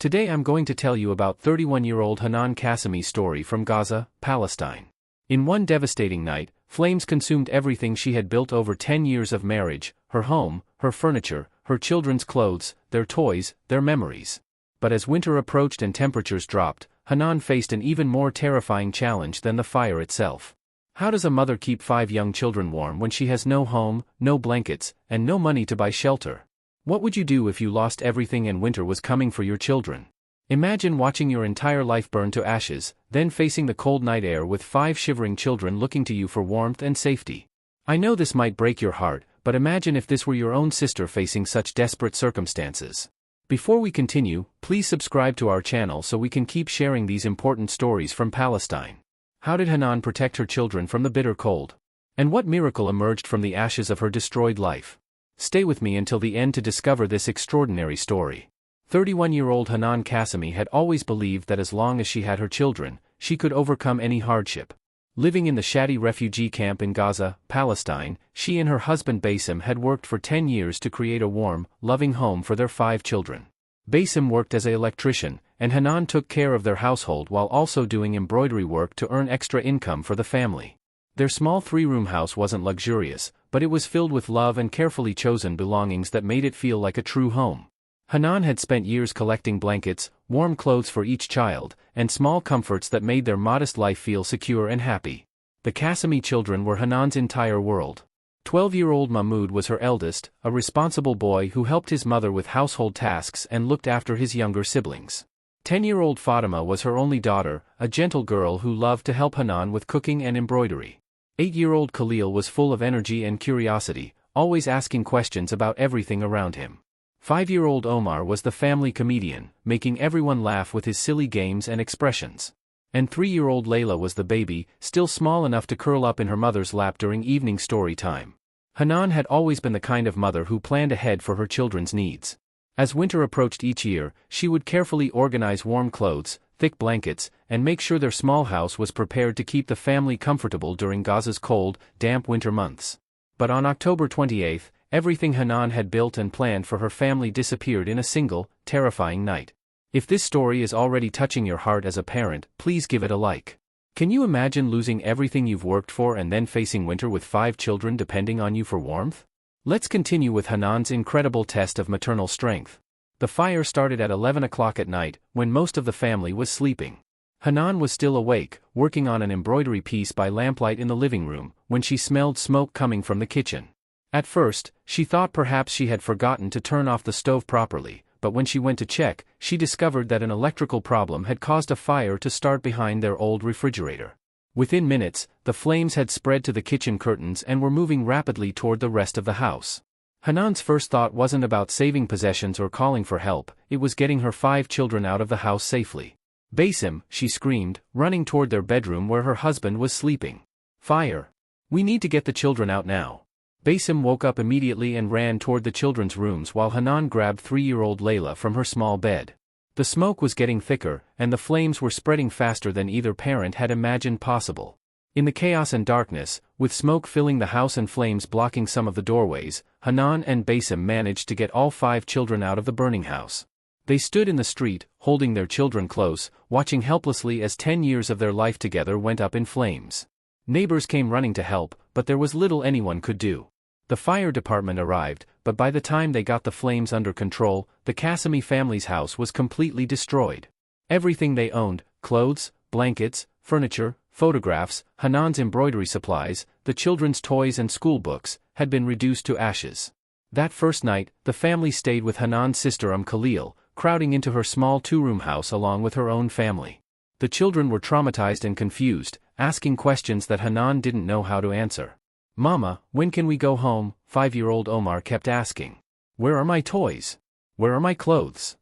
Today I'm going to tell you about 31-year-old Hanan Qassemi's story from Gaza, Palestine. In one devastating night, flames consumed everything she had built over 10 years of marriage: her home, her furniture, her children's clothes, their toys, their memories. But as winter approached and temperatures dropped, Hanan faced an even more terrifying challenge than the fire itself. How does a mother keep 5 young children warm when she has no home, no blankets, and no money to buy shelter? What would you do if you lost everything and winter was coming for your children? Imagine watching your entire life burn to ashes, then facing the cold night air with 5 shivering children looking to you for warmth and safety. I know this might break your heart, but imagine if this were your own sister facing such desperate circumstances. Before we continue, please subscribe to our channel so we can keep sharing these important stories from Palestine. How did Hanan protect her children from the bitter cold? And what miracle emerged from the ashes of her destroyed life? Stay with me until the end to discover this extraordinary story. 31-year-old Hanan Qassemi had always believed that as long as she had her children, she could overcome any hardship. Living in the Shadi refugee camp in Gaza, Palestine, she and her husband Bassem had worked for 10 years to create a warm, loving home for their 5 children. Bassem worked as an electrician, and Hanan took care of their household while also doing embroidery work to earn extra income for the family. Their small 3-room house wasn't luxurious, but it was filled with love and carefully chosen belongings that made it feel like a true home. Hanan had spent years collecting blankets, warm clothes for each child, and small comforts that made their modest life feel secure and happy. The Qassemi children were Hanan's entire world. 12-year-old Mahmoud was her eldest, a responsible boy who helped his mother with household tasks and looked after his younger siblings. 10-year-old Fatima was her only daughter, a gentle girl who loved to help Hanan with cooking and embroidery. 8-year-old Khalil was full of energy and curiosity, always asking questions about everything around him. 5-year-old Omar was the family comedian, making everyone laugh with his silly games and expressions. And 3-year-old Layla was the baby, still small enough to curl up in her mother's lap during evening story time. Hanan had always been the kind of mother who planned ahead for her children's needs. As winter approached each year, she would carefully organize warm clothes, thick blankets, and make sure their small house was prepared to keep the family comfortable during Gaza's cold, damp winter months. But on October 28th, everything Hanan had built and planned for her family disappeared in a single, terrifying night. If this story is already touching your heart as a parent, please give it a like. Can you imagine losing everything you've worked for and then facing winter with 5 children depending on you for warmth? Let's continue with Hanan's incredible test of maternal strength. The fire started at 11 o'clock at night, when most of the family was sleeping. Hanan was still awake, working on an embroidery piece by lamplight in the living room, when she smelled smoke coming from the kitchen. At first, she thought perhaps she had forgotten to turn off the stove properly, but when she went to check, she discovered that an electrical problem had caused a fire to start behind their old refrigerator. Within minutes, the flames had spread to the kitchen curtains and were moving rapidly toward the rest of the house. Hanan's first thought wasn't about saving possessions or calling for help, it was getting her 5 children out of the house safely. "Bassem," she screamed, running toward their bedroom where her husband was sleeping. "Fire! We need to get the children out now." Bassem woke up immediately and ran toward the children's rooms while Hanan grabbed 3-year-old Layla from her small bed. The smoke was getting thicker, and the flames were spreading faster than either parent had imagined possible. In the chaos and darkness, with smoke filling the house and flames blocking some of the doorways, Hanan and Bassem managed to get all 5 children out of the burning house. They stood in the street, holding their children close, watching helplessly as 10 years of their life together went up in flames. Neighbors came running to help, but there was little anyone could do. The fire department arrived, but by the time they got the flames under control, the Qassemi family's house was completely destroyed. Everything they owned, clothes, blankets, furniture, photographs, Hanan's embroidery supplies, the children's toys and school books, had been reduced to ashes. That first night, the family stayed with Hanan's sister Khalil, crowding into her small 2-room house along with her own family. The children were traumatized and confused, asking questions that Hanan didn't know how to answer. "Mama, when can we go home?" 5-year-old Omar kept asking. "Where are my toys? Where are my clothes?"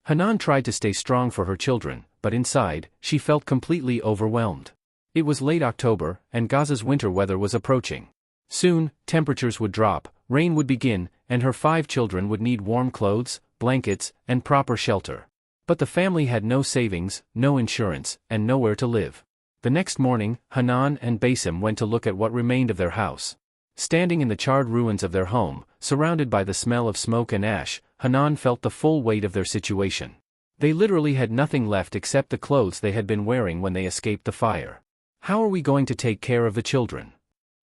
Hanan tried to stay strong for her children, but inside, she felt completely overwhelmed. It was late October, and Gaza's winter weather was approaching. Soon, temperatures would drop, rain would begin, and her 5 children would need warm clothes, blankets, and proper shelter. But the family had no savings, no insurance, and nowhere to live. The next morning, Hanan and Bassem went to look at what remained of their house. Standing in the charred ruins of their home, surrounded by the smell of smoke and ash, Hanan felt the full weight of their situation. They literally had nothing left except the clothes they had been wearing when they escaped the fire. "How are we going to take care of the children?"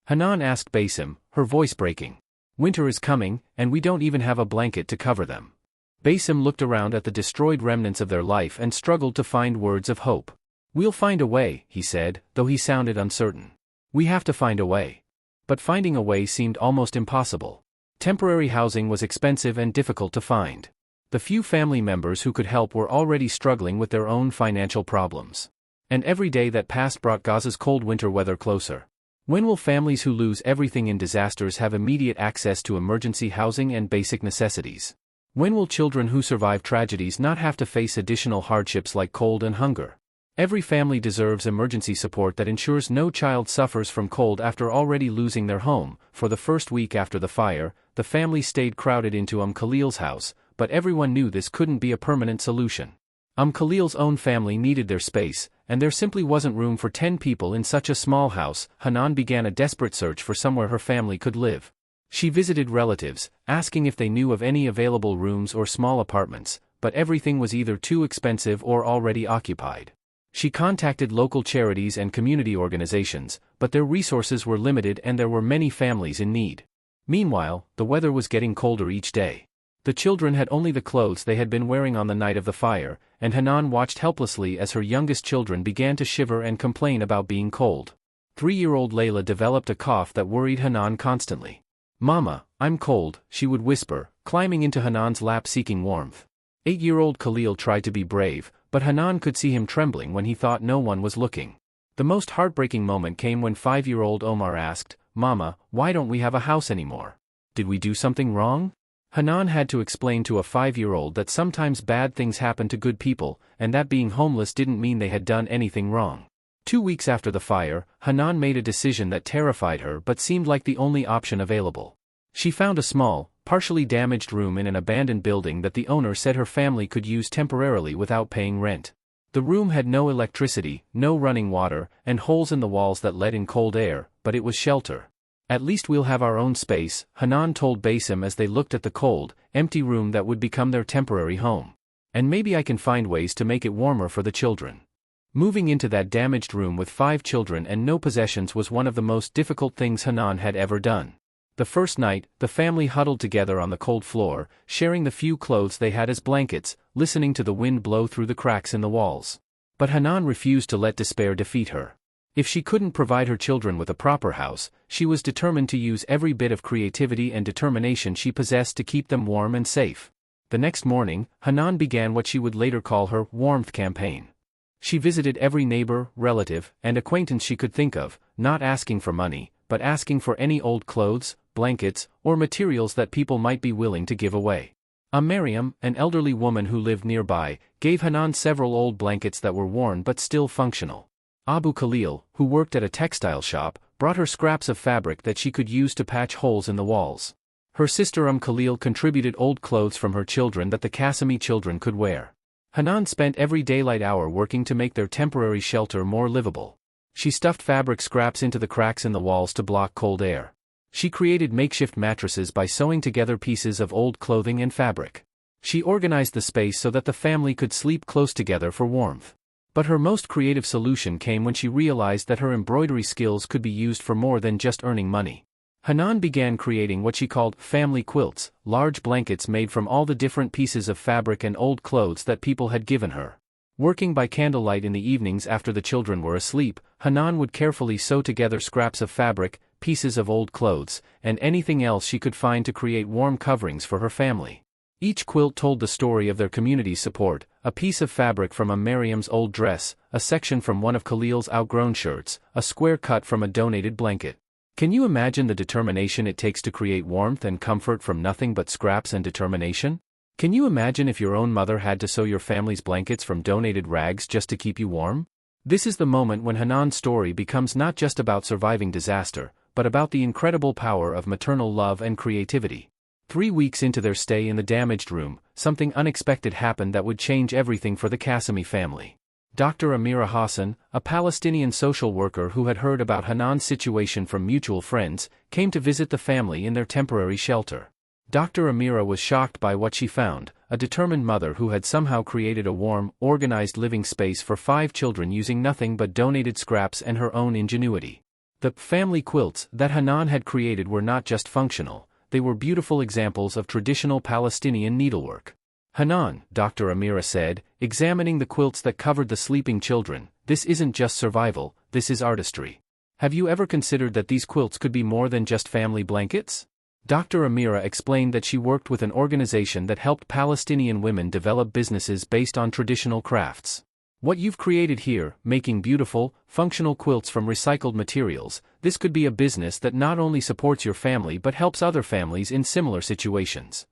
Hanan asked Basim, her voice breaking. "Winter is coming, and we don't even have a blanket to cover them." Basim looked around at the destroyed remnants of their life and struggled to find words of hope. "We'll find a way," he said, though he sounded uncertain. "We have to find a way." But finding a way seemed almost impossible. Temporary housing was expensive and difficult to find. The few family members who could help were already struggling with their own financial problems. And every day that passed brought Gaza's cold winter weather closer. When will families who lose everything in disasters have immediate access to emergency housing and basic necessities? When will children who survive tragedies not have to face additional hardships like cold and hunger? Every family deserves emergency support that ensures no child suffers from cold after already losing their home. For the first week after the fire, the family stayed crowded into Khalil's house, but everyone knew this couldn't be a permanent solution. Khalil's own family needed their space, and there simply wasn't room for 10 people in such a small house. Hanan began a desperate search for somewhere her family could live. She visited relatives, asking if they knew of any available rooms or small apartments, but everything was either too expensive or already occupied. She contacted local charities and community organizations, but their resources were limited and there were many families in need. Meanwhile, the weather was getting colder each day. The children had only the clothes they had been wearing on the night of the fire, and Hanan watched helplessly as her youngest children began to shiver and complain about being cold. 3-year-old Layla developed a cough that worried Hanan constantly. "Mama, I'm cold," she would whisper, climbing into Hanan's lap seeking warmth. 8-year-old Khalil tried to be brave, but Hanan could see him trembling when he thought no one was looking. The most heartbreaking moment came when 5-year-old Omar asked, "Mama, why don't we have a house anymore? Did we do something wrong?" Hanan had to explain to a 5-year-old that sometimes bad things happen to good people, and that being homeless didn't mean they had done anything wrong. 2 weeks after the fire, Hanan made a decision that terrified her but seemed like the only option available. She found a small, partially damaged room in an abandoned building that the owner said her family could use temporarily without paying rent. The room had no electricity, no running water, and holes in the walls that let in cold air, but it was shelter. "At least we'll have our own space," Hanan told Basim as they looked at the cold, empty room that would become their temporary home. "And maybe I can find ways to make it warmer for the children." Moving into that damaged room with 5 children and no possessions was one of the most difficult things Hanan had ever done. The first night, the family huddled together on the cold floor, sharing the few clothes they had as blankets, listening to the wind blow through the cracks in the walls. But Hanan refused to let despair defeat her. If she couldn't provide her children with a proper house, she was determined to use every bit of creativity and determination she possessed to keep them warm and safe. The next morning, Hanan began what she would later call her warmth campaign. She visited every neighbor, relative, and acquaintance she could think of, not asking for money, but asking for any old clothes, blankets, or materials that people might be willing to give away. Miriam, an elderly woman who lived nearby, gave Hanan several old blankets that were worn but still functional. Abu Khalil, who worked at a textile shop, brought her scraps of fabric that she could use to patch holes in the walls. Her sister Khalil contributed old clothes from her children that the Qasimi children could wear. Hanan spent every daylight hour working to make their temporary shelter more livable. She stuffed fabric scraps into the cracks in the walls to block cold air. She created makeshift mattresses by sewing together pieces of old clothing and fabric. She organized the space so that the family could sleep close together for warmth. But her most creative solution came when she realized that her embroidery skills could be used for more than just earning money. Hanan began creating what she called family quilts, large blankets made from all the different pieces of fabric and old clothes that people had given her. Working by candlelight in the evenings after the children were asleep, Hanan would carefully sew together scraps of fabric, pieces of old clothes, and anything else she could find to create warm coverings for her family. Each quilt told the story of their community's support: a piece of fabric from Miriam's old dress, a section from one of Khalil's outgrown shirts, a square cut from a donated blanket. Can you imagine the determination it takes to create warmth and comfort from nothing but scraps and determination? Can you imagine if your own mother had to sew your family's blankets from donated rags just to keep you warm? This is the moment when Hanan's story becomes not just about surviving disaster, but about the incredible power of maternal love and creativity. 3 weeks into their stay in the damaged room, something unexpected happened that would change everything for the Qasimi family. Dr. Amira Hassan, a Palestinian social worker who had heard about Hanan's situation from mutual friends, came to visit the family in their temporary shelter. Dr. Amira was shocked by what she found: a determined mother who had somehow created a warm, organized living space for 5 children using nothing but donated scraps and her own ingenuity. The family quilts that Hanan had created were not just functional, they were beautiful examples of traditional Palestinian needlework. "Hanan," Dr. Amira said, examining the quilts that covered the sleeping children, "this isn't just survival, this is artistry. Have you ever considered that these quilts could be more than just family blankets?" Dr. Amira explained that she worked with an organization that helped Palestinian women develop businesses based on traditional crafts. "What you've created here, making beautiful, functional quilts from recycled materials, this could be a business that not only supports your family but helps other families in similar situations."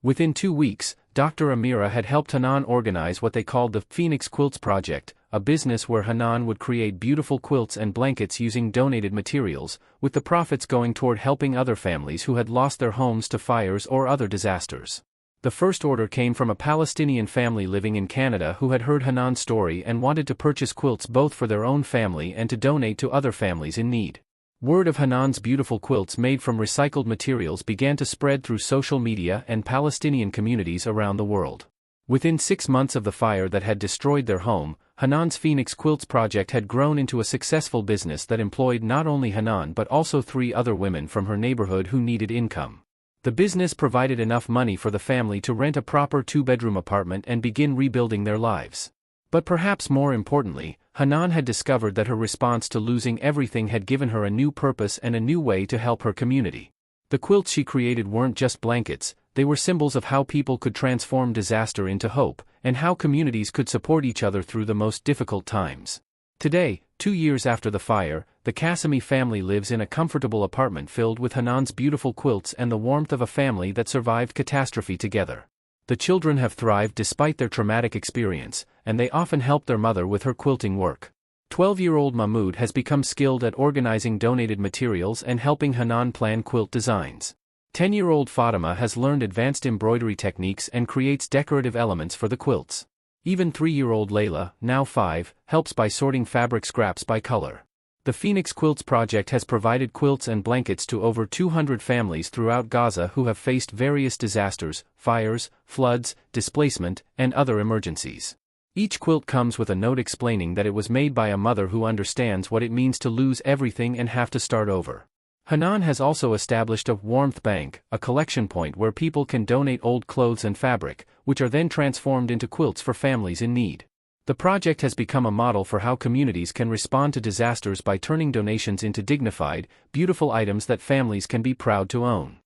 Within 2 weeks, Dr. Amira had helped Hanan organize what they called the Phoenix Quilts Project, a business where Hanan would create beautiful quilts and blankets using donated materials, with the profits going toward helping other families who had lost their homes to fires or other disasters. The first order came from a Palestinian family living in Canada who had heard Hanan's story and wanted to purchase quilts both for their own family and to donate to other families in need. Word of Hanan's beautiful quilts made from recycled materials began to spread through social media and Palestinian communities around the world. Within 6 months of the fire that had destroyed their home, Hanan's Phoenix Quilts project had grown into a successful business that employed not only Hanan but also 3 other women from her neighborhood who needed income. The business provided enough money for the family to rent a proper 2-bedroom apartment and begin rebuilding their lives. But perhaps more importantly, Hanan had discovered that her response to losing everything had given her a new purpose and a new way to help her community. The quilts she created weren't just blankets, they were symbols of how people could transform disaster into hope, and how communities could support each other through the most difficult times. Today, 2 years after the fire, the Qasemi family lives in a comfortable apartment filled with Hanan's beautiful quilts and the warmth of a family that survived catastrophe together. The children have thrived despite their traumatic experience, and they often help their mother with her quilting work. 12-year-old Mahmoud has become skilled at organizing donated materials and helping Hanan plan quilt designs. 10-year-old Fatima has learned advanced embroidery techniques and creates decorative elements for the quilts. Even 3-year-old Layla, now 5, helps by sorting fabric scraps by color. The Phoenix Quilts Project has provided quilts and blankets to over 200 families throughout Gaza who have faced various disasters, fires, floods, displacement, and other emergencies. Each quilt comes with a note explaining that it was made by a mother who understands what it means to lose everything and have to start over. Hanan has also established a warmth bank, a collection point where people can donate old clothes and fabric, which are then transformed into quilts for families in need. The project has become a model for how communities can respond to disasters by turning donations into dignified, beautiful items that families can be proud to own.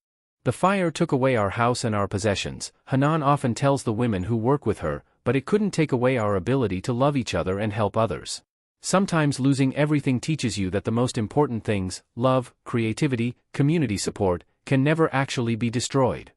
"The fire took away our house and our possessions," Hanan often tells the women who work with her, "but it couldn't take away our ability to love each other and help others." Sometimes losing everything teaches you that the most important things, love, creativity, community support, can never actually be destroyed.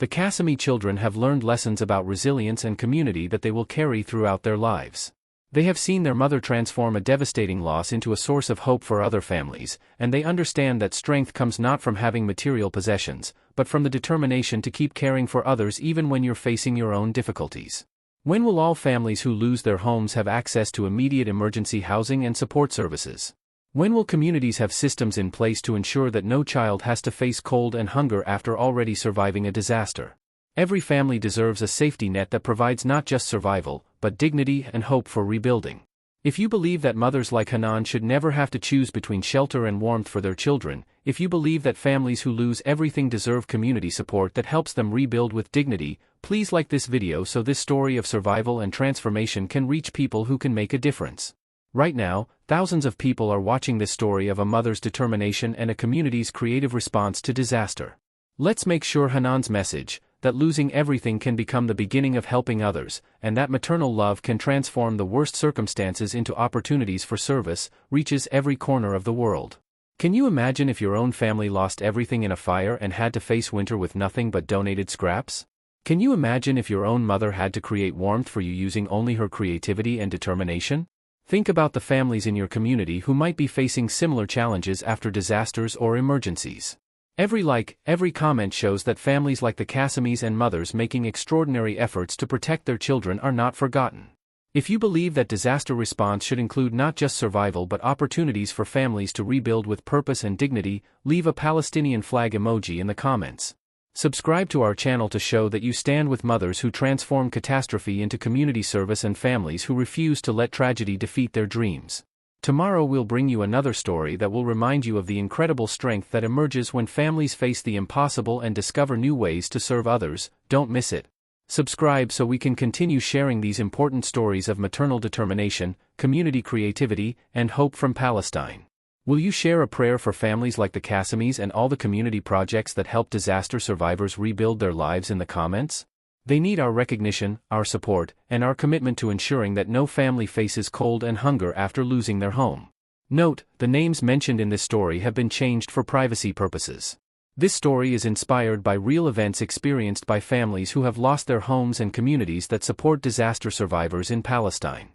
The Qasemi children have learned lessons about resilience and community that they will carry throughout their lives. They have seen their mother transform a devastating loss into a source of hope for other families, and they understand that strength comes not from having material possessions, but from the determination to keep caring for others even when you're facing your own difficulties. When will all families who lose their homes have access to immediate emergency housing and support services? When will communities have systems in place to ensure that no child has to face cold and hunger after already surviving a disaster? Every family deserves a safety net that provides not just survival, but dignity and hope for rebuilding. If you believe that mothers like Hanan should never have to choose between shelter and warmth for their children, if you believe that families who lose everything deserve community support that helps them rebuild with dignity, please like this video so this story of survival and transformation can reach people who can make a difference. Right now, thousands of people are watching this story of a mother's determination and a community's creative response to disaster. Let's make sure Hanan's message, that losing everything can become the beginning of helping others, and that maternal love can transform the worst circumstances into opportunities for service, reaches every corner of the world. Can you imagine if your own family lost everything in a fire and had to face winter with nothing but donated scraps? Can you imagine if your own mother had to create warmth for you using only her creativity and determination? Think about the families in your community who might be facing similar challenges after disasters or emergencies. Every like, every comment shows that families like the Qasemis and mothers making extraordinary efforts to protect their children are not forgotten. If you believe that disaster response should include not just survival but opportunities for families to rebuild with purpose and dignity, leave a Palestinian flag emoji in the comments. Subscribe to our channel to show that you stand with mothers who transform catastrophe into community service and families who refuse to let tragedy defeat their dreams. Tomorrow we'll bring you another story that will remind you of the incredible strength that emerges when families face the impossible and discover new ways to serve others. Don't miss it. Subscribe so we can continue sharing these important stories of maternal determination, community creativity, and hope from Palestine. Will you share a prayer for families like the Cassimis and all the community projects that help disaster survivors rebuild their lives in the comments? They need our recognition, our support, and our commitment to ensuring that no family faces cold and hunger after losing their home. Note, the names mentioned in this story have been changed for privacy purposes. This story is inspired by real events experienced by families who have lost their homes and communities that support disaster survivors in Palestine.